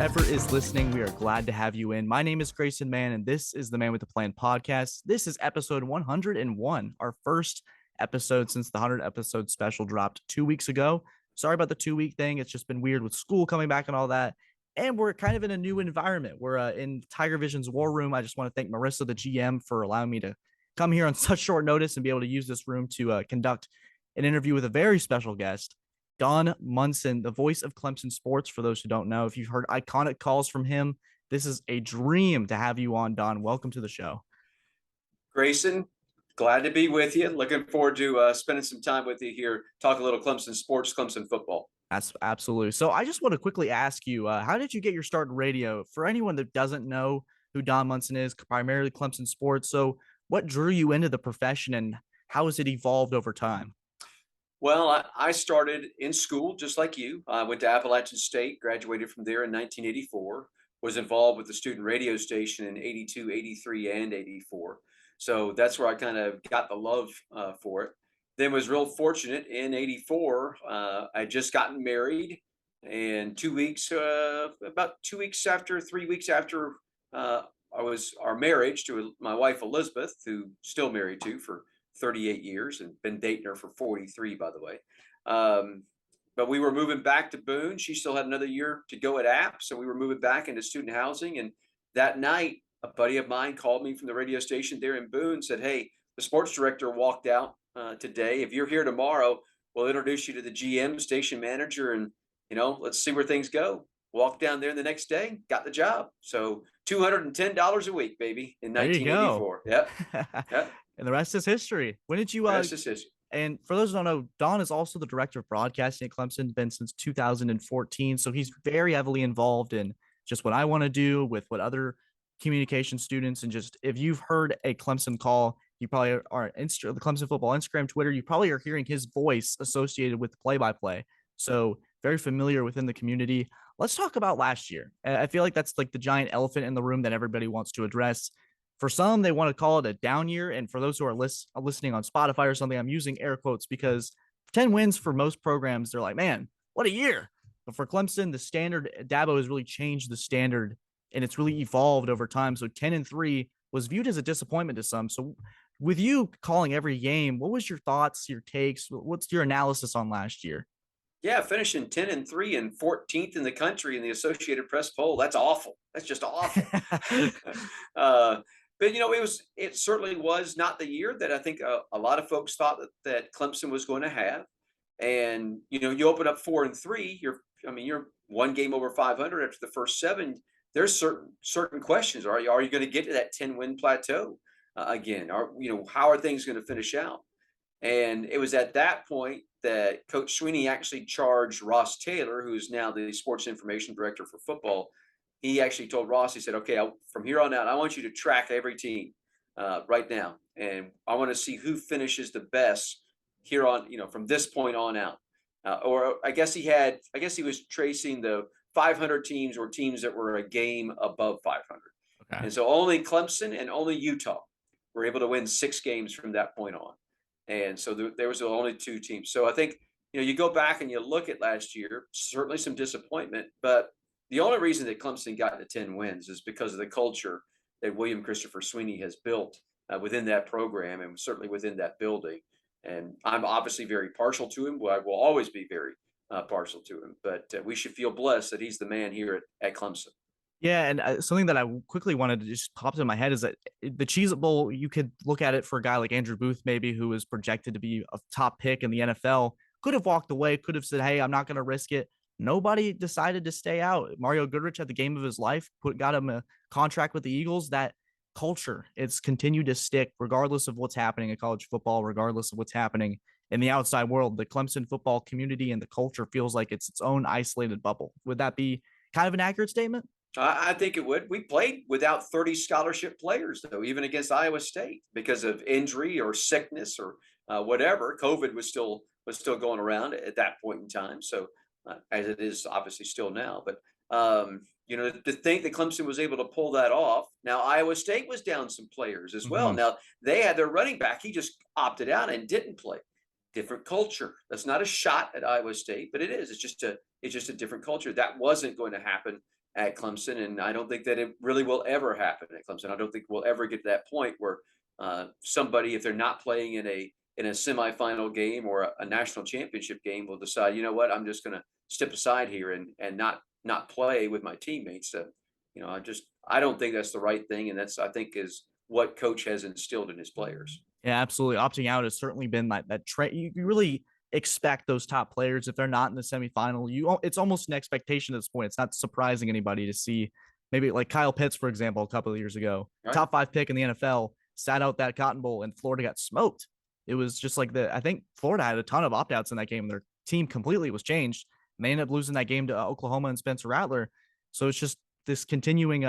Whoever is listening, we are glad to have you in. My name is Grayson Mann, and this is the Man with the Plan podcast. This is episode 101, our first episode since the 100 episode special dropped 2 weeks ago. Sorry about the 2 week thing. It's just been weird with school coming back and all that. And we're kind of in a new environment. We're in Tiger Vision's war room. I just want to thank Marissa, the GM, for allowing me to come here on such short notice and be able to use this room to conduct an interview with a very special guest, Don Munson, the voice of Clemson Sports. For those who don't know, if you've heard iconic calls from him, this is a dream to have you on, Don. Welcome to the show. Grayson, glad to be with you. Looking forward to spending some time with you here, talk a little Clemson sports, Clemson football. That's absolutely. So I just want to quickly ask you, how did you get your start in radio? For anyone that doesn't know who Don Munson is, primarily Clemson sports. So what drew you into the profession and how has it evolved over time? Well, I started in school just like you. I went to Appalachian State, graduated from there in 1984, was involved with the student radio station in 82, 83, and 84. So that's where I kind of got the love for it. Then was real fortunate in 84. I just gotten married, and 2 weeks, about 2 weeks after, 3 weeks after our marriage to my wife, Elizabeth, who still married to for 38 years and been dating her for 43, by the way. But we were moving back to Boone. She still had another year to go at App. So we were moving back into student housing. And that night, a buddy of mine called me from the radio station there in Boone, said, "Hey, the sports director walked out today. If you're here tomorrow, we'll introduce you to the GM, station manager, and, let's see where things go." Walked down there the next day, got the job. So $210 a week, baby, in 1984. Yep. Yep. And the rest is history. When did you? Rest is history. And for those who don't know, Don is also the director of broadcasting at Clemson, been since 2014. So he's very heavily involved in just what I want to do with what other communication students. And just if you've heard a Clemson call, you probably are the Clemson football Instagram, Twitter, you probably are hearing his voice associated with play-by-play. So very familiar within the community. Let's talk about last year. I feel like that's like the giant elephant in the room that everybody wants to address. For some, they want to call it a down year. And for those who are listening on Spotify or something, I'm using air quotes because 10 wins for most programs, they're like, man, what a year. But for Clemson, the standard, Dabo has really changed the standard and it's really evolved over time. So 10-3 was viewed as a disappointment to some. So with you calling every game, what was your thoughts, your takes? What's your analysis on last year? Yeah, finishing 10-3 and 14th in the country in the Associated Press poll. That's awful. That's just awful. But, it certainly was not the year that I think a lot of folks thought that Clemson was going to have. And, you open up 4-3, you're one game over 500 after the first seven. There's certain questions. Are you going to get to that 10-win plateau again? How are things going to finish out? And it was at that point that Coach Sweeney actually charged Ross Taylor, who is now the sports information director for football. He actually told Ross, he said, "Okay, from here on out, I want you to track every team right now. And I want to see who finishes the best here on, from this point on out." Or I guess he was tracing the 500 teams or teams that were a game above 500. Okay. And so only Clemson and only Utah were able to win 6 games from that point on. And so there was only 2 teams. So I think, you go back and you look at last year, certainly some disappointment, but the only reason that Clemson got to 10 wins is because of the culture that William Christopher Sweeney has built within that program and certainly within that building. And I'm obviously very partial to him. I will always be very partial to him. But we should feel blessed that he's the man here at Clemson. Yeah, and something that I quickly wanted to just pop in my head is that the Cheez-It Bowl, you could look at it for a guy like Andrew Booth, maybe, who was projected to be a top pick in the NFL, could have walked away, could have said, "Hey, I'm not going to risk it." Nobody decided to stay out. Mario Goodrich had the game of his life, got him a contract with the Eagles. That culture, it's continued to stick regardless of what's happening in college football, regardless of what's happening in the outside world. The Clemson football community and the culture feels like it's its own isolated bubble. Would that be kind of an accurate statement? I think it would. We played without 30 scholarship players, though, even against Iowa State because of injury or sickness or whatever. COVID was still going around at that point in time. So as it is obviously still now. But, to think that Clemson was able to pull that off. Now, Iowa State was down some players as well. Mm-hmm. Now, they had their running back. He just opted out and didn't play. Different culture. That's not a shot at Iowa State, but it is. It's just a different culture. That wasn't going to happen at Clemson, and I don't think that it really will ever happen at Clemson. I don't think we'll ever get to that point where somebody, if they're not playing in a semifinal game or a national championship game, will decide, you know what, I'm just going to step aside here and not play with my teammates. I don't think that's the right thing, and that's, I think, is what coach has instilled in his players. Yeah, absolutely. Opting out has certainly been that trend. You really expect those top players, if they're not in the semifinal, it's almost an expectation at this point. It's not surprising anybody to see maybe like Kyle Pitts, for example, a couple of years ago, Right. top 5 pick in the NFL, sat out that Cotton Bowl, and Florida got smoked. It was just like I think Florida had a ton of opt outs in that game. Their team completely was changed, and they ended up losing that game to Oklahoma and Spencer Rattler. So it's just this continuing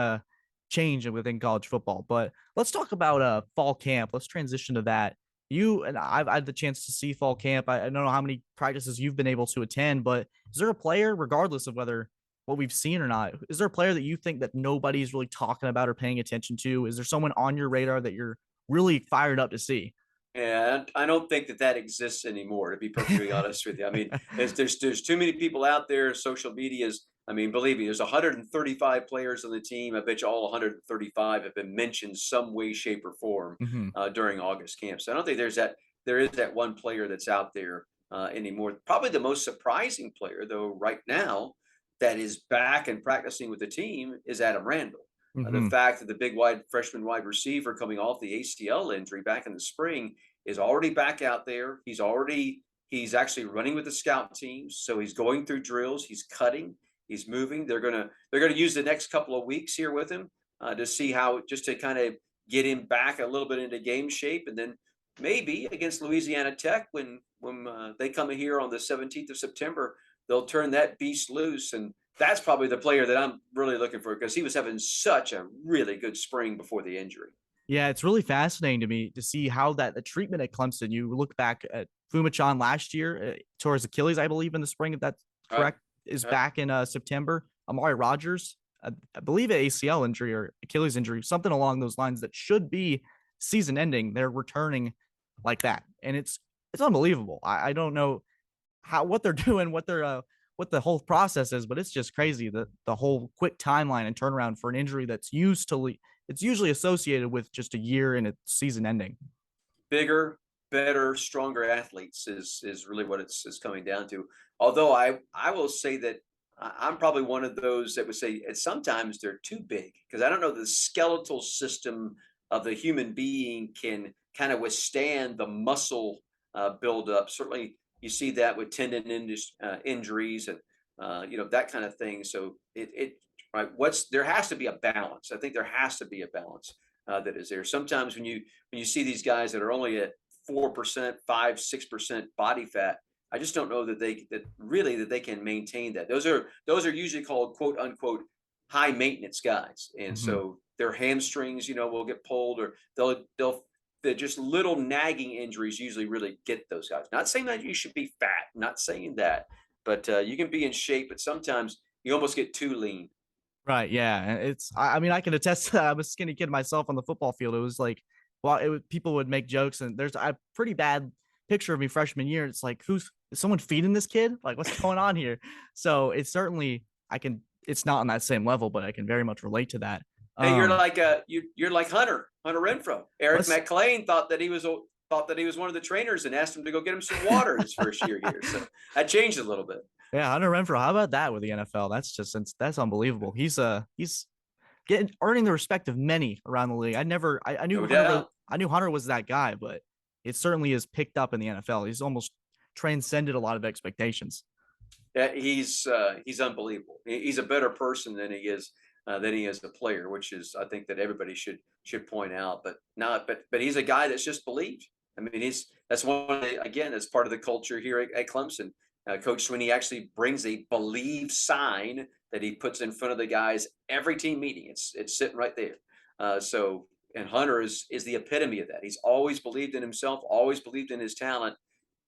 change within college football. But let's talk about fall camp. Let's transition to that. You and I've had the chance to see fall camp. I don't know how many practices you've been able to attend, but is there a player, regardless of whether what we've seen or not, is there a player that you think that nobody's really talking about or paying attention to? Is there someone on your radar that you're really fired up to see? And I don't think that exists anymore, to be perfectly honest with you. I mean, there's too many people out there. Social media's, I mean, believe me, there's 135 players on the team. I bet you all 135 have been mentioned some way, shape, or form during August camp. So I don't think there is that one player that's out there anymore. Probably the most surprising player, though, right now that is back and practicing with the team is Adam Randall. The fact that the big freshman wide receiver coming off the ACL injury back in the spring is already back out there. He's actually running with the scout teams. So he's going through drills. He's cutting. He's moving. They're gonna use the next couple of weeks here with him to see how, just to kind of get him back a little bit into game shape, and then maybe against Louisiana Tech when they come here on the 17th of September, they'll turn that beast loose. And that's probably the player that I'm really looking for, because he was having such a really good spring before the injury. Yeah, it's really fascinating to me to see how the treatment at Clemson. You look back at Fumachan last year, tore his Achilles, I believe, in the spring, if that's correct, is back in September. Amari Rogers, I believe an ACL injury or Achilles injury, something along those lines that should be season ending. They're returning like that, and it's unbelievable. I don't know what they're doing, what the whole process is, but it's just crazy that the whole quick timeline and turnaround for an injury that's it's usually associated with just a year and it's season ending. Bigger, better, stronger athletes is really what it's coming down to. Although I will say that I'm probably one of those that would say sometimes they're too big, because I don't know the skeletal system of the human being can kind of withstand the muscle buildup. Certainly, you see that with tendon injuries and that kind of thing. So right, there has to be a balance. I think there has to be a balance that is there. Sometimes when you see these guys that are only at 4%, 5-6% body fat, I just don't know that they can maintain that. Those are usually called quote unquote high maintenance guys, and so their hamstrings will get pulled, or they're just little nagging injuries usually really get those guys. Not saying that you should be fat, not saying that, but you can be in shape, but sometimes you almost get too lean. Right. Yeah. I mean, I can attest to that. I'm a skinny kid myself on the football field. It was like, well, people would make jokes, and there's a pretty bad picture of me freshman year. It's like, is someone feeding this kid? Like, what's going on here? So it's certainly, it's not on that same level, but I can very much relate to that. Hey, you're like Hunter Renfro. Eric McClain thought that he was one of the trainers and asked him to go get him some water his first year here. So that changed a little bit. Yeah, Hunter Renfro. How about that with the NFL? That's unbelievable. He's earning the respect of many around the league. I knew Hunter was that guy, but it certainly is picked up in the NFL. He's almost transcended a lot of expectations. Yeah, he's unbelievable. He's a better person than he is a player, which is, I think, that everybody should point out. But he's a guy that's just believed. I mean, that's part of the culture here at Clemson. Coach Sweeney actually brings a believe sign that he puts in front of the guys every team meeting. It's sitting right there. And Hunter is the epitome of that. He's always believed in himself, always believed in his talent,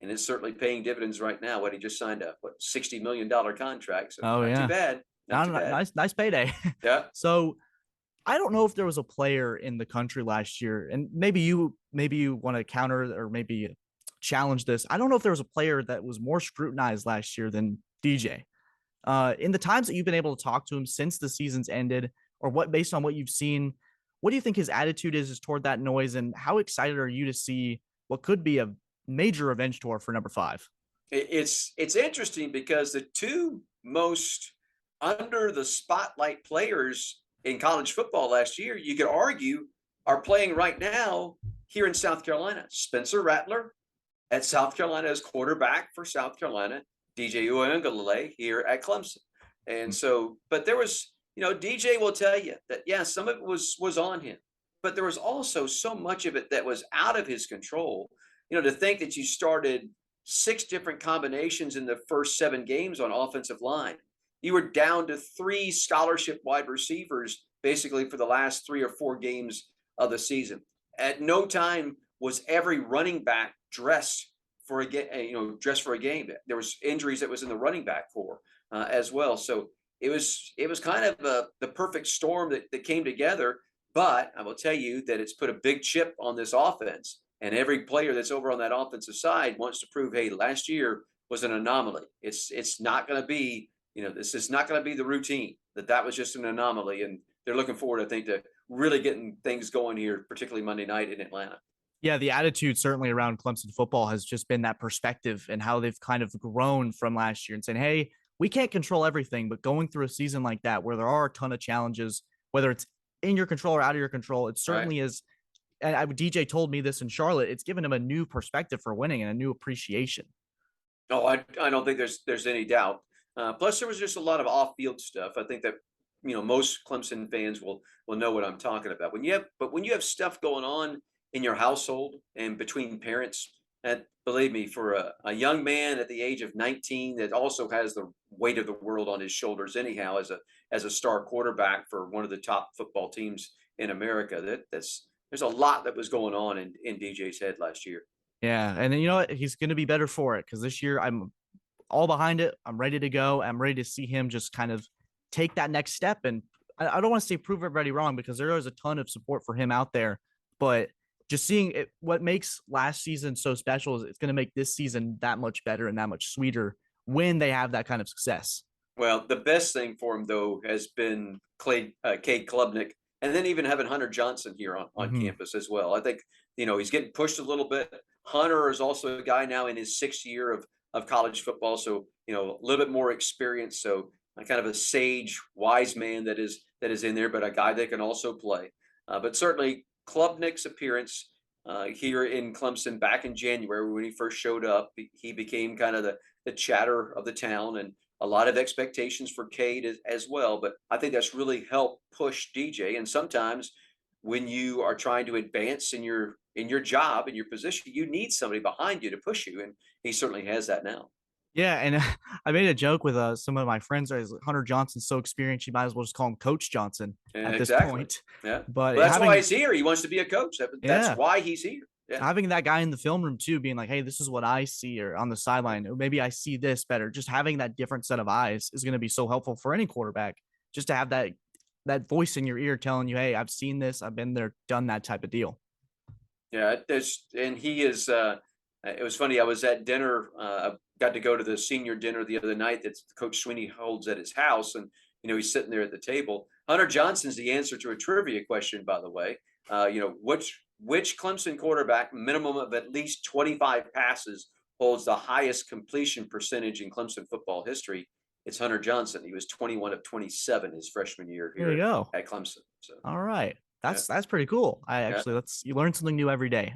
and it's certainly paying dividends right now. He just signed a $60 million contract. So not too bad. Not too bad. Nice payday. Yeah. So I don't know if there was a player in the country last year, and maybe you want to counter or maybe challenge this. I don't know if there was a player that was more scrutinized last year than DJ. In the times that you've been able to talk to him since the season's ended, or what based on what you've seen, what do you think his attitude is toward that noise, and how excited are you to see what could be a major revenge tour for number 5? It's interesting because the two most under the spotlight players in college football last year, you could argue, are playing right now here in South Carolina. Spencer Rattler at South Carolina as quarterback for South Carolina, DJ Uiagalelei here at Clemson. And so, but there was, DJ will tell you that, yeah, some of it was on him, but there was also so much of it that was out of his control. To think that you started 6 different combinations in the first 7 games on offensive line. You were down to 3 scholarship wide receivers basically for the last 3 or 4 games of the season. At no time was every running back dressed for a game. There was injuries that was in the running back core as well. So it was kind of the perfect storm that came together. But I will tell you that it's put a big chip on this offense. And every player that's over on that offensive side wants to prove, hey, last year was an anomaly. It's not going to be, this is not going to be the routine. That was just an anomaly. And they're looking forward, I think, to really getting things going here, particularly Monday night in Atlanta. Yeah, the attitude certainly around Clemson football has just been that perspective and how they've kind of grown from last year and saying, hey, we can't control everything, but going through a season like that where there are a ton of challenges, whether it's in your control or out of your control, it certainly is. And DJ told me this in Charlotte. It's given him a new perspective for winning and a new appreciation. No, I don't think there's any doubt. Plus, there was just a lot of off-field stuff. I think that most Clemson fans will know what I'm talking about. When you have stuff going on in your household and between parents, that, believe me, for a young man at the age of 19 that also has the weight of the world on his shoulders anyhow as a star quarterback for one of the top football teams in America, there's a lot that was going on in DJ's head last year. Yeah. And then, you know what? He's going to be better for it because this year I'm all behind it. I'm ready to go. I'm ready to see him just kind of take that next step. And I don't want to say prove everybody wrong because there is a ton of support for him out there. But just seeing it, what makes last season so special is it's going to make this season that much better and that much sweeter when they have that kind of success. Well, the best thing for him, though, has been Cade Klubnik. And then even having Hunter Johnson here on campus as well. I think, he's getting pushed a little bit. Hunter is also a guy now in his 6th year of college football. So, a little bit more experience. So kind of a sage, wise man that is in there, but a guy that can also play. But certainly Klubnik's appearance here in Clemson back in January when he first showed up, he became kind of the chatter of the town and a lot of expectations for Cade as well. But I think that's really helped push DJ. And sometimes when you are trying to advance in your job, in your position, you need somebody behind you to push you. And he certainly has that now. Yeah. And I made a joke with some of my friends. Hunter Johnson's so experienced, you might as well just call him Coach Johnson at this point. Yeah. But that's why he's here. He wants to be a coach. That's why he's here. Yeah. Having that guy in the film room too, being like, hey, this is what I see, or on the sideline, or maybe I see this better. Just having that different set of eyes is going to be so helpful for any quarterback, just to have that voice in your ear telling you, hey, I've seen this, I've been there, done that type of deal. Yeah. And he is, it was funny. I was at dinner. I got to go to the senior dinner the other night that Coach Sweeney holds at his house. And, he's sitting there at the table. Hunter Johnson's the answer to a trivia question, by the way. Which Clemson quarterback, minimum of at least 25 passes, holds the highest completion percentage in Clemson football history? It's Hunter Johnson. He was 21 of 27 his freshman year here at Clemson. So, all right. That's pretty cool. You learn something new every day.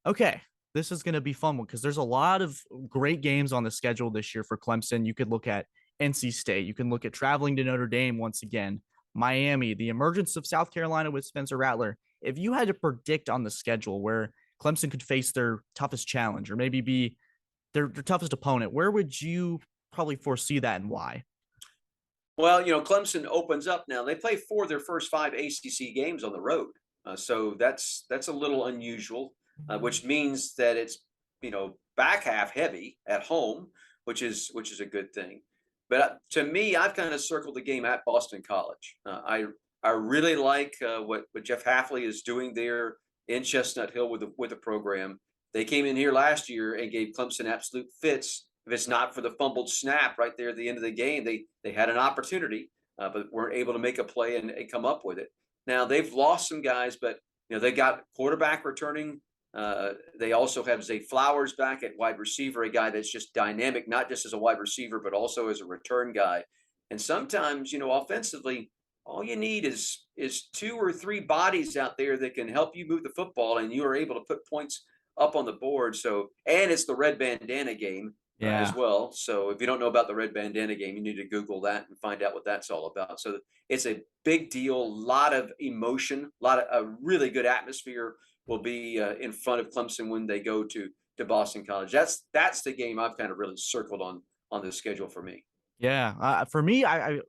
Okay. This is going to be fun because there's a lot of great games on the schedule this year for Clemson. You could look at NC State. You can look at traveling to Notre Dame once again, Miami, the emergence of South Carolina with Spencer Rattler. If you had to predict on the schedule where Clemson could face their toughest challenge or maybe be their toughest opponent, where would you probably foresee that and why? Well, Clemson opens up now. They play 4 of their first 5 ACC games on the road. So that's a little unusual, which means that it's, back half heavy at home, which is a good thing. But to me, I've kind of circled the game at Boston College. I really like what Jeff Hafley is doing there in Chestnut Hill with the program. They came in here last year and gave Clemson absolute fits if it's not for the fumbled snap right there at the end of the game, they had an opportunity, but weren't able to make a play and come up with it. Now they've lost some guys, but they got quarterback returning. They also have Zay Flowers back at wide receiver, a guy that's just dynamic, not just as a wide receiver, but also as a return guy. And sometimes, offensively, all you need is 2 or 3 bodies out there that can help you move the football, and you are able to put points up on the board. So, and it's the red bandana game as Yeah. well. So, if you don't know about the red bandana game, you need to Google that and find out what that's all about. So, it's a big deal, a lot of emotion, a really good atmosphere will be in front of Clemson when they go to Boston College. That's the game I've kind of really circled on the schedule for me. Yeah, for me, I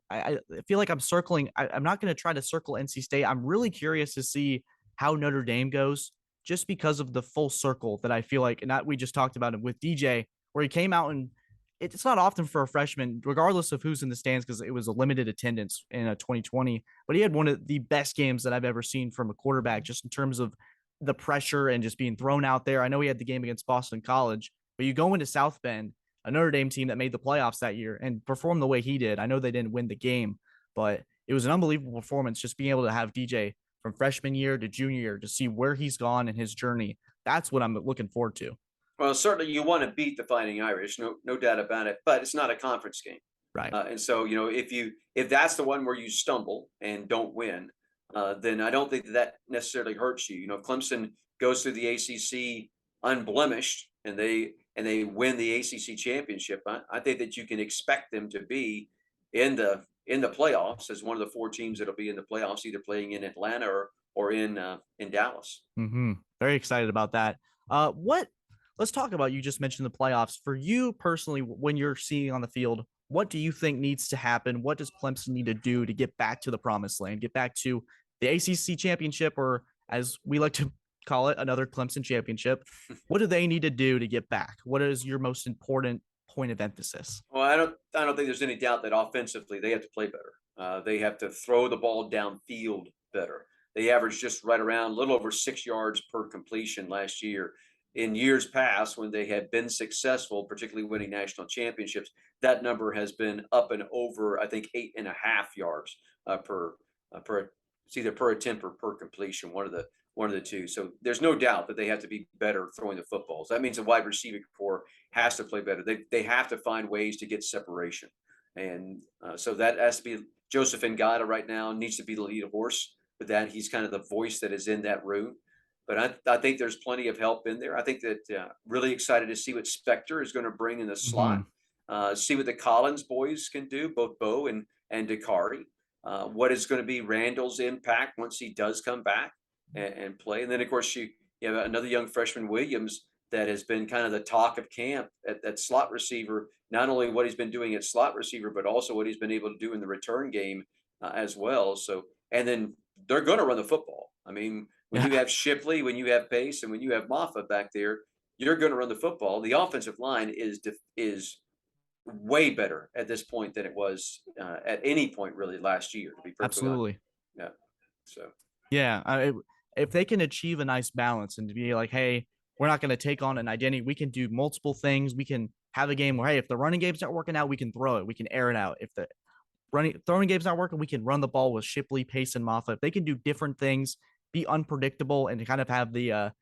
feel like I'm circling. I'm not going to try to circle NC State. I'm really curious to see how Notre Dame goes, just because of the full circle that I feel like, and that we just talked about it with DJ, where he came out and it's not often for a freshman, regardless of who's in the stands, because it was a limited attendance in 2020. But he had one of the best games that I've ever seen from a quarterback, just in terms of the pressure and just being thrown out there. I know he had the game against Boston College, but you go into South Bend, a Notre Dame team that made the playoffs that year, and performed the way he did. I know they didn't win the game, but it was an unbelievable performance just being able to have DJ from freshman year to junior year to see where he's gone in his journey. That's what I'm looking forward to. Well, certainly you want to beat the Fighting Irish, no doubt about it. But it's not a conference game, Right. and so if that's the one where you stumble and don't win, then I don't think that necessarily hurts you. If Clemson goes through the ACC unblemished and they win the ACC championship, I think that you can expect them to be in the playoffs as one of the 4 teams that'll be in the playoffs, either playing in Atlanta or in Dallas. Very excited about that. Let's talk about, you just mentioned the playoffs. For you personally, when you're seeing on the field, what do you think needs to happen? What does Clemson need to do to get back to the promised land, get back to the ACC championship, or as we like to call it, another Clemson championship? What do they need to do to get back? What is your most important point of emphasis? Well, I don't think there's any doubt that offensively they have to play better. They have to throw the ball downfield better. They averaged just right around a little over 6 yards per completion last year. In years past, when they had been successful, particularly winning national championships, that number has been up and over, I think, 8.5 yards per it's either per attempt or per completion, one of the two. So there's no doubt that they have to be better throwing the footballs. That means the wide receiving corps has to play better. They have to find ways to get separation, and so that has to be Joseph Ngata right now needs to be the lead horse with that. He's kind of the voice that is in that room. But I think there's plenty of help in there. I think that really excited to see what Spector is going to bring in the slot. See what the Collins boys can do, both Bo and Dakari. What is going to be Randall's impact once he does come back and play. And then, of course, you have another young freshman, Williams, that has been kind of the talk of camp at slot receiver. Not only what he's been doing at slot receiver, but also what he's been able to do in the return game as well. So, and then they're going to run the football. I mean, when you have Shipley, when you have Pace, and when you have Moffa back there, you're going to run the football. The offensive line is way better at this point than it was at any point really last year. To be perfectly Absolutely. honest. Yeah. So. Yeah, if they can achieve a nice balance and to be like, hey, we're not going to take on an identity. We can do multiple things. We can have a game where, hey, if the running game's not working out, we can throw it. We can air it out. If the throwing game's not working, we can run the ball with Shipley, Pace, and Moffa. If they can do different things, be unpredictable, and kind of have the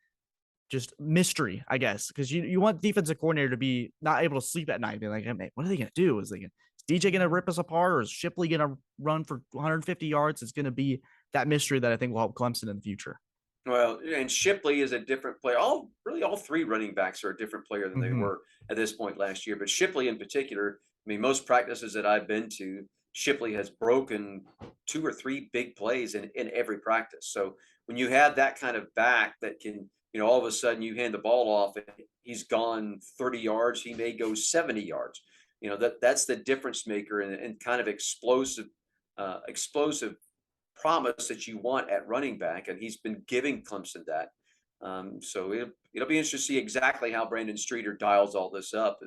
just mystery, I guess, because you want defensive coordinator to be not able to sleep at night, be like, hey, man, what are they going to do? Is DJ going to rip us apart, or is Shipley going to run for 150 yards? It's going to be that mystery that I think will help Clemson in the future. Well, and Shipley is a different player. All 3 running backs are a different player than they were at this point last year. But Shipley in particular, I mean, most practices that I've been to, Shipley has broken 2 or 3 big plays in every practice. So when you have that kind of back that can, all of a sudden you hand the ball off and he's gone 30 yards, he may go 70 yards. That's the difference maker and kind of explosive promise that you want at running back, and he's been giving Clemson that. So it'll be interesting to see exactly how Brandon Streeter dials all this up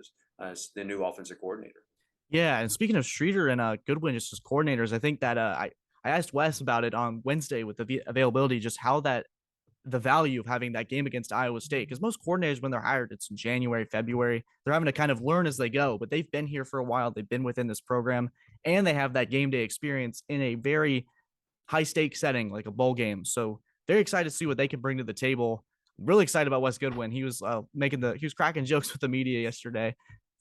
as the new offensive coordinator. Yeah, and speaking of Streeter and Goodwin just as coordinators, I think that I asked Wes about it on Wednesday with the availability, just how that the value of having that game against Iowa State, because most coordinators, when they're hired, it's in January, February. They're having to kind of learn as they go, but they've been here for a while. They've been within this program, and they have that game day experience in a very high stakes setting, like a bowl game. So very excited to see what they can bring to the table. Really excited about Wes Goodwin. He was he was cracking jokes with the media yesterday.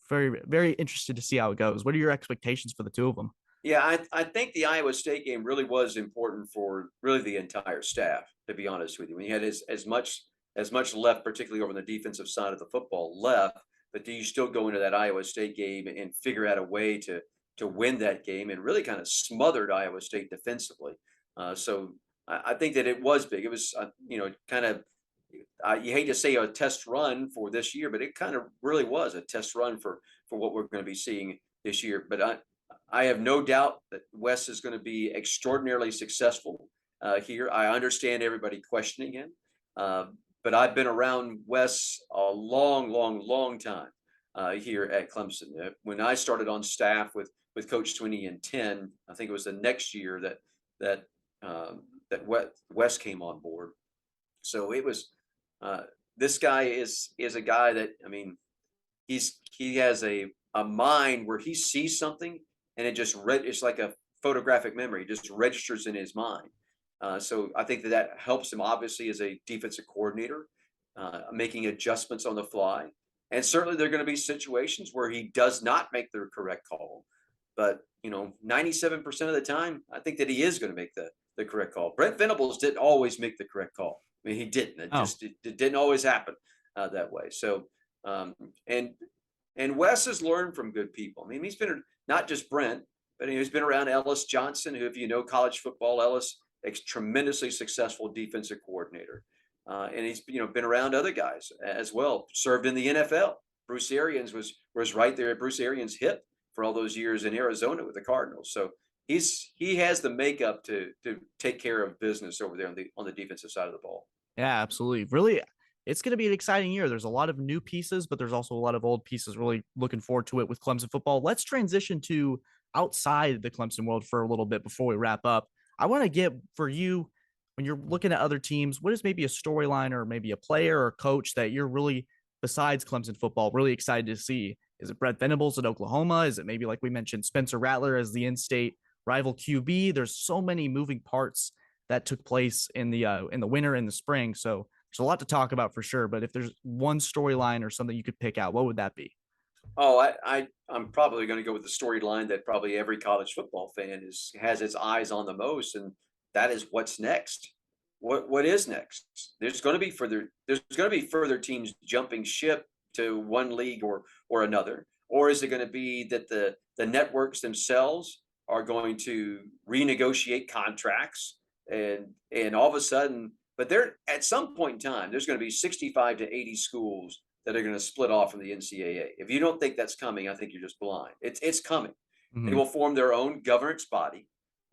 Very, very interested to see how it goes. What are your expectations for the two of them? Yeah, I think the Iowa State game really was important for really the entire staff, to be honest with you. When you had as much left, particularly over the defensive side of the football left, but do you still go into that Iowa State game and figure out a way to win that game, and really kind of smothered Iowa State defensively. So I think that it was big. It was kind of, you hate to say a test run for this year, but it kind of really was a test run for what we're going to be seeing this year. But I have no doubt that Wes is going to be extraordinarily successful here. I understand everybody questioning him, but I've been around Wes a long, long, long time here at Clemson. When I started on staff with Coach Swinney in 10, I think it was the next year that Wes came on board. So it was this guy is a guy that, I mean, he has a mind where he sees something and it's like a photographic memory. It just registers in his mind. So I think that helps him, obviously, as a defensive coordinator, making adjustments on the fly. And certainly there are going to be situations where he does not make the correct call. But, 97% of the time, I think that he is going to make the correct call. Brent Venables didn't always make the correct call. I mean, he didn't. It didn't always happen that way. So, and Wes has learned from good people. I mean, he's been not just Brent, but he's been around Ellis Johnson, who, if you know college football, Ellis, a tremendously successful defensive coordinator. And he's been around other guys as well. Served in the NFL. Bruce Arians was right there at Bruce Arians' hip for all those years in Arizona with the Cardinals. So he has the makeup to take care of business over there on the defensive side of the ball. Yeah, absolutely. Really, it's going to be an exciting year. There's a lot of new pieces, but there's also a lot of old pieces. Really looking forward to it with Clemson football. Let's transition to outside the Clemson world for a little bit before we wrap up. I want to get for you, when you're looking at other teams, what is maybe a storyline or maybe a player or coach that you're really, besides Clemson football, really excited to see? Is it Brett Venables at Oklahoma? Is it maybe, like we mentioned, Spencer Rattler as the in-state rival QB? There's so many moving parts that took place in the winter and the spring. So there's a lot to talk about for sure. But if there's one storyline or something you could pick out, what would that be? Oh, I'm probably going to go with the storyline that probably every college football fan has its eyes on the most, and that is what's next. What is next? There's going to be further teams jumping ship to one league or another, or is it going to be that the networks themselves are going to renegotiate contracts and all of a sudden, but there at some point in time, there's going to be 65 to 80 schools that are going to split off from the NCAA. If you don't think that's coming, I think you're just blind. It's coming. Mm-hmm. They will form their own governance body,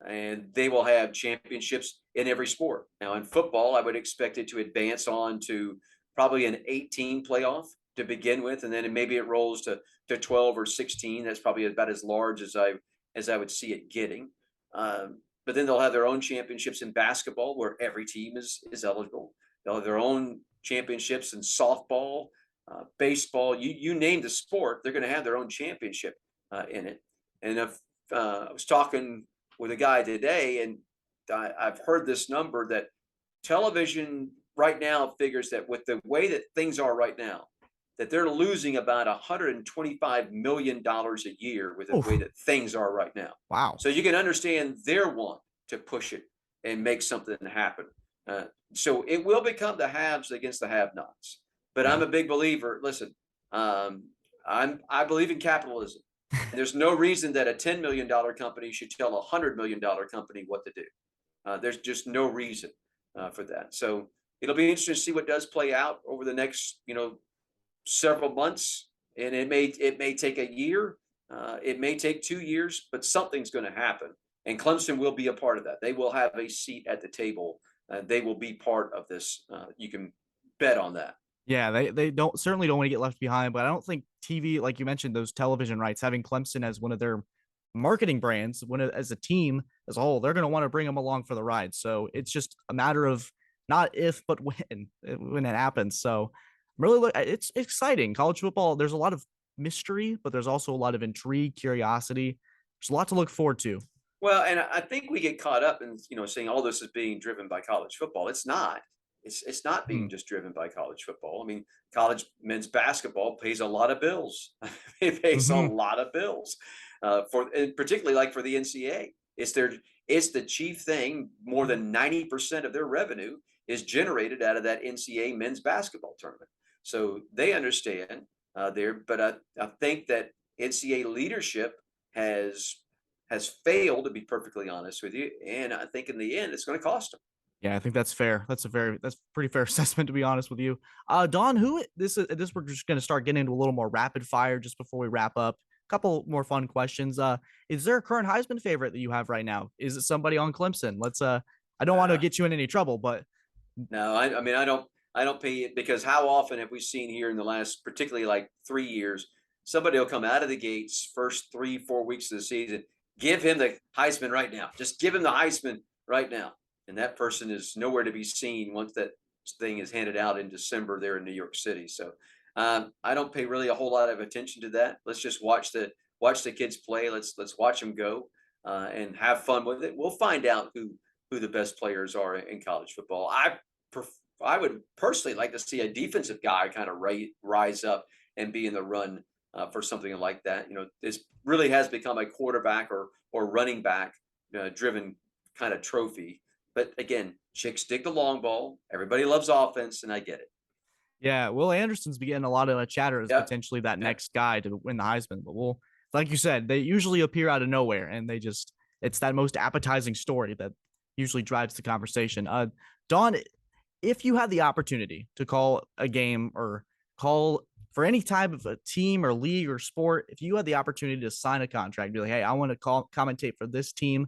and they will have championships in every sport. Now, in football, I would expect it to advance on to probably an 18 playoff to begin with, and then maybe it rolls to 12 or 16. That's probably about as large as I would see it getting. But then they'll have their own championships in basketball, where every team is eligible. They'll have their own championships in softball, baseball. You name the sport, they're going to have their own championship in it. And if I was talking with a guy today, and I've heard this number that television right now figures that with the way that things are right now, that they're losing about $125 million a year with the way that things are right now. Wow. So you can understand their want to push it and make something happen. So it will become the haves against the have-nots. But I'm a big believer. Listen, I believe in capitalism. And there's no reason that a $10 million company should tell a $100 million company what to do. There's just no reason for that. So it'll be interesting to see what does play out over the next, several months, and it may take a year, it may take 2 years, but something's going to happen, and Clemson will be a part of that. They will have a seat at the table. They will be part of this. You can bet on that. Yeah, they certainly don't want to get left behind, but I don't think TV, like you mentioned, those television rights, having Clemson as one of their marketing brands, as a team as a whole, they're going to want to bring them along for the ride. So it's just a matter of not if, but when it happens. So really, it's exciting. College football, there's a lot of mystery, but there's also a lot of intrigue, curiosity. There's a lot to look forward to. Well, and I think we get caught up in, saying all this is being driven by college football. It's not. It's not Hmm. being just driven by college football. I mean, college men's basketball pays a lot of bills. It pays a Mm-hmm. lot of bills and particularly like for the NCAA. It's the chief thing. More than 90% of their revenue is generated out of that NCAA men's basketball tournament. So they understand there. But I think that NCAA leadership has failed, to be perfectly honest with you. And I think in the end, it's going to cost them. Yeah, I think that's fair. That's pretty fair assessment, to be honest with you. Don, we're just gonna start getting into a little more rapid fire just before we wrap up. A couple more fun questions. Is there a current Heisman favorite that you have right now? Is it somebody on Clemson? I don't want to Uh, get you in any trouble, but no, I mean, I don't pay it, because how often have we seen here in the last, particularly like 3 years, somebody will come out of the gates first 3, 4 weeks of the season, give him the Heisman right now. Just give him the Heisman right now. And that person is nowhere to be seen once that thing is handed out in December there in New York City. So I don't pay really a whole lot of attention to that. Let's just watch the kids play. Let's watch them go and have fun with it. We'll find out who the best players are in college football. I would personally like to see a defensive guy kind of rise up and be in the run for something like that. This really has become a quarterback or running back driven kind of trophy. But again, chicks dig the long ball. Everybody loves offense, and I get it. yeah, Will Anderson's been getting a lot of chatter as Yeah, potentially that yeah. next guy to win the Heisman. But like you said, they usually appear out of nowhere, and it's that most appetizing story that usually drives the conversation. Don, if you had the opportunity to call a game or call for any type of a team or league or sport, if you had the opportunity to sign a contract, be like, hey, I want to commentate for this team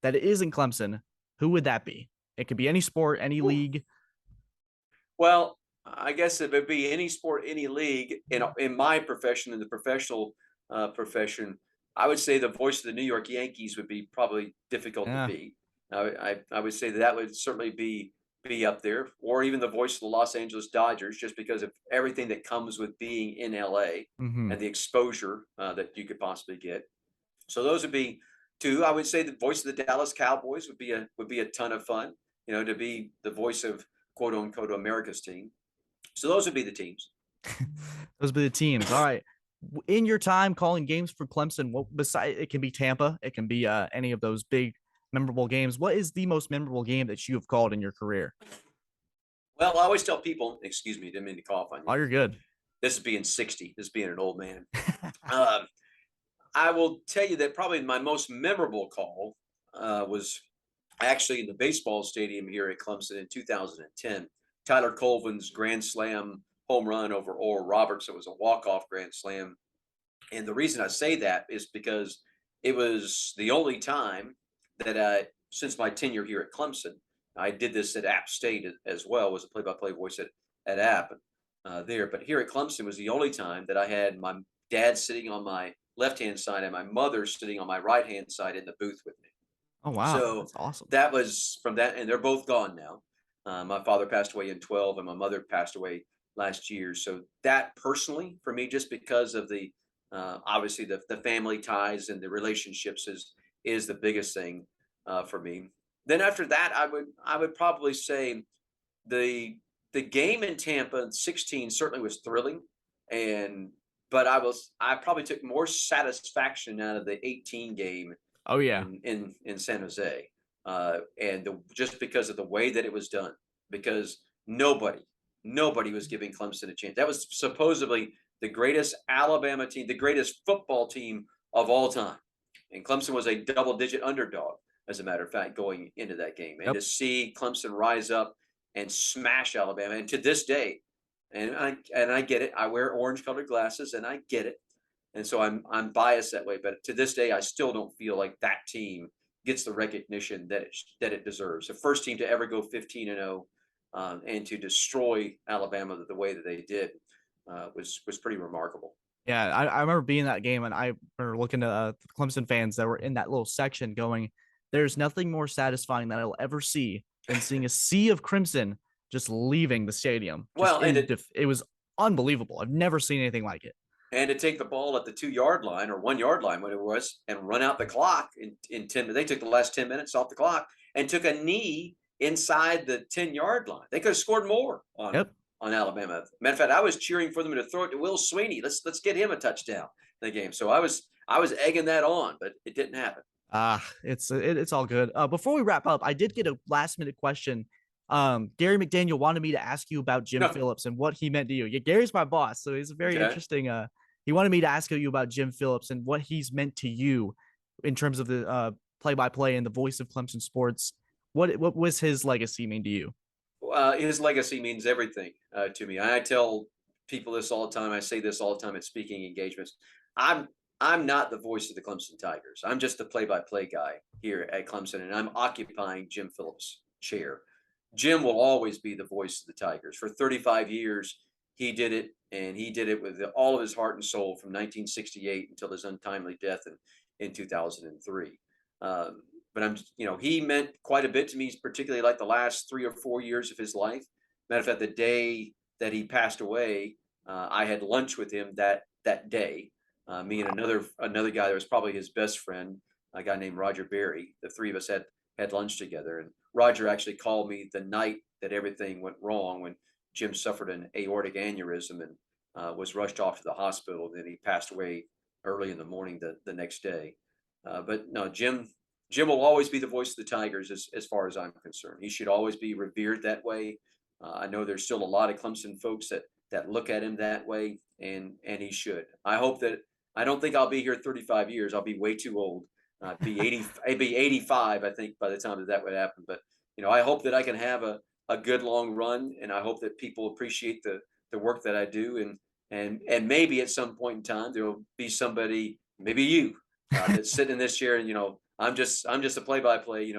that isn't Clemson, who would that be? It could be any sport, any league. Well, I guess if it be any sport, any league, in my profession, in the professional profession, I would say the voice of the New York Yankees would be probably difficult to Yeah. beat. I would say that would certainly be up there, or even the voice of the Los Angeles Dodgers, just because of everything that comes with being in LA Mm-hmm. and the exposure that you could possibly get. So those would be two. I would say the voice of the Dallas Cowboys would be a ton of fun. To be the voice of quote unquote America's team. So those would be the teams. Those would be the teams. All right. In your time calling games for Clemson, what beside it can be Tampa, it can be any of those big memorable games. What is the most memorable game that you have called in your career? Well, I always tell people, excuse me, didn't mean to cough on Oh, you. you're good. This is being 60. This is being an old man. Uh, I will tell you that probably my most memorable call was actually in the baseball stadium here at Clemson in 2010. Tyler Colvin's grand slam home run over Oral Roberts. It was a walk-off grand slam. And the reason I say that is because it was the only time that since my tenure here at Clemson, I did this at App State as well, was a play-by-play voice at App there. But here at Clemson was the only time that I had my dad sitting on my left-hand side and my mother sitting on my right-hand side in the booth with me. Oh wow, So that's awesome. that was from that, and they're both gone now. My father passed away in 12, and my mother passed away last year. So that personally, for me, just because of the obviously the family ties and the relationships is the biggest thing for me. Then after that, I would probably say the the game in Tampa in 16 certainly was thrilling, and but I probably took more satisfaction out of the 18 game Oh yeah. in San Jose, and just because of the way that it was done, because nobody was giving Clemson a chance. That was supposedly the greatest Alabama team, the greatest football team of all time, and Clemson was a double-digit underdog, as a matter of fact, going into that game. And Yep. to see Clemson rise up and smash Alabama, and to this day, and I get it. I wear orange-colored glasses, and I get it, and so I'm biased that way. But to this day, I still don't feel like that team gets the recognition that it deserves. The first team to ever go 15-0 and to destroy Alabama the way that they did was pretty remarkable. Yeah, I remember being in that game, and I remember looking at Clemson fans that were in that little section going, there's nothing more satisfying that I'll ever see and seeing a sea of crimson just leaving the stadium. Well, It was unbelievable. I've never seen anything like it. and to take the ball at the 2-yard line or 1-yard line, whatever it was, and run out the clock in 10 minutes. They took the last 10 minutes off the clock and took a knee inside the 10-yard line. They could have scored more on Alabama. Matter of fact, I was cheering for them to throw it to Will Sweeney. Let's get him a touchdown in the game. So I was egging that on, but it didn't happen. It's all good. Before we wrap up, I did get a last minute question. Gary McDaniel wanted me to ask you about Jim Phillips and what he meant to you. Yeah, Gary's my boss, so he's a very interesting. He wanted me to ask you about Jim Phillips and what he's meant to you in terms of the play-by-play and the voice of Clemson sports. What was his legacy mean to you? His legacy means everything to me. I tell people this all the time. I say this all the time at speaking engagements. I'm not the voice of the Clemson Tigers. I'm just the play-by-play guy here at Clemson, and I'm occupying Jim Phillips' chair. Jim will always be the voice of the Tigers. For 35 years, he did it, and he did it with all of his heart and soul from 1968 until his untimely death in 2003. But he meant quite a bit to me, particularly like the last 3 or 4 years of his life. Matter of fact, the day that he passed away, I had lunch with him that day. Me and another guy that was probably his best friend, a guy named Roger Berry. The three of us had lunch together, and Roger actually called me the night that everything went wrong when Jim suffered an aortic aneurysm and was rushed off to the hospital. Then he passed away early in the morning the next day. But no, Jim will always be the voice of the Tigers as far as I'm concerned. He should always be revered that way. I know there's still a lot of Clemson folks that look at him that way, and he should. I don't think I'll be here 35 years. I'll be way too old. I'd be 85, I think, by the time that would happen. But I hope that I can have a good long run, and I hope that people appreciate the work that I do, and maybe at some point in time there'll be somebody, maybe you, that's sitting in this chair, and I'm just a play-by-play.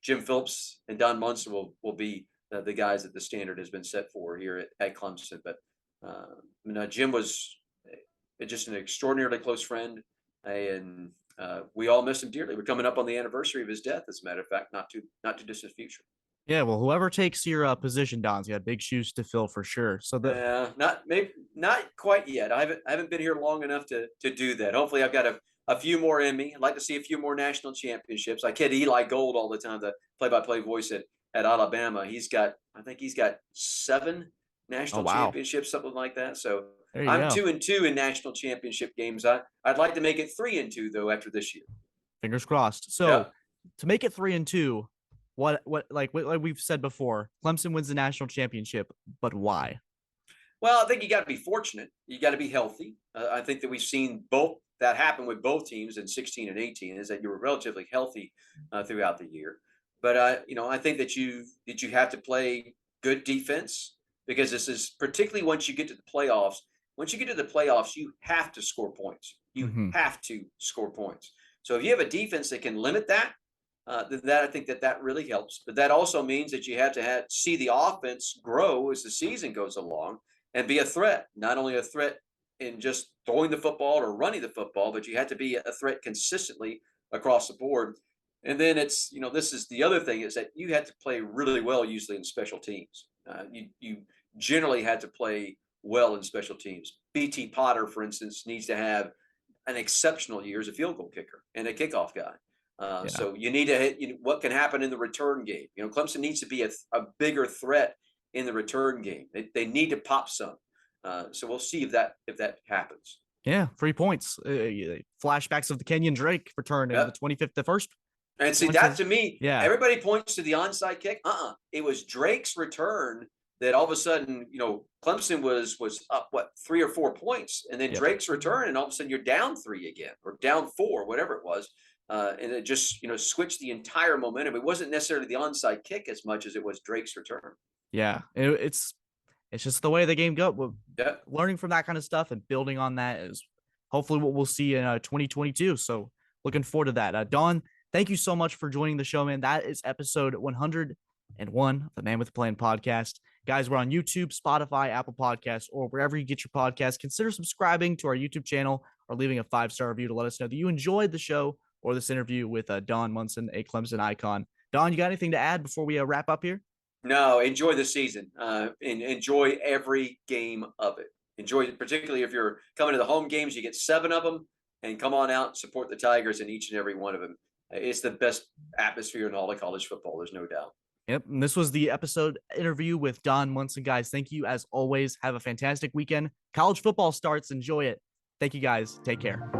Jim Phillips and Don Munson will be the guys that the standard has been set for here at Clemson. But Jim was just an extraordinarily close friend, and we all miss him dearly. We're coming up on the anniversary of his death, as a matter of fact, not too distant future. Yeah, well, whoever takes your position, Don's got big shoes to fill for sure. So not quite yet. I haven't been here long enough to do that. Hopefully, I've got a few more in me. I'd like to see a few more national championships. I kid Eli Gold all the time, the play-by-play voice at Alabama. I think he's got 7 national championships, something like that. So I'm 2-2 in national championship games. I'd like to make it 3-2 though after this year. Fingers crossed. So to make it 3-2, what like we've said before, Clemson wins the national championship, but why? Well, I think you got to be fortunate. You got to be healthy. I think that we've seen both that happen with both teams in 16 and 18, is that you were relatively healthy throughout the year. But I think that you have to play good defense, because this is particularly once you get to the playoffs. Once you get to the playoffs, you have to score points. You have to score points. So if you have a defense that can limit that, I think that really helps. But that also means that you have to see the offense grow as the season goes along and be a threat. Not only a threat in just throwing the football or running the football, but you have to be a threat consistently across the board. And then this is the other thing, is that you had to play really well usually in special teams. You generally had to play well in special teams. BT Potter, for instance, needs to have an exceptional year as a field goal kicker and a kickoff guy. So you need to hit what can happen in the return game. Clemson needs to be a bigger threat in the return game. They need to pop some. So we'll see if that happens. Yeah, 3 points. Flashbacks of the Kenyon Drake return in the 25th, the first. And see, that to me, everybody points to the onside kick. It was Drake's return that all of a sudden, Clemson was up 3 or 4 points, and then Drake's return, and all of a sudden you're down 3 again, or down 4, whatever it was, and it just switched the entire momentum. It wasn't necessarily the onside kick as much as it was Drake's return. Yeah, it's just the way the game goes. Learning from that kind of stuff and building on that is hopefully what we'll see in 2022. So looking forward to that. Don, thank you so much for joining the show, man. That is episode 101 of the Man with the Plan podcast. Guys, we're on YouTube, Spotify, Apple Podcasts, or wherever you get your podcasts. Consider subscribing to our YouTube channel or leaving a 5-star review to let us know that you enjoyed the show or this interview with Don Munson, a Clemson icon. Don, Don, you got anything to add before we wrap up here? No, enjoy the season and enjoy every game of it. Enjoy it, particularly if you're coming to the home games. You get 7 of them, and come on out and support the Tigers in each and every one of them. It's the best atmosphere in all of college football. There's no doubt. Yep. And this was the episode interview with Don Munson, guys. Thank you as always. Have a fantastic weekend. College football starts. Enjoy it. Thank you, guys. Take care.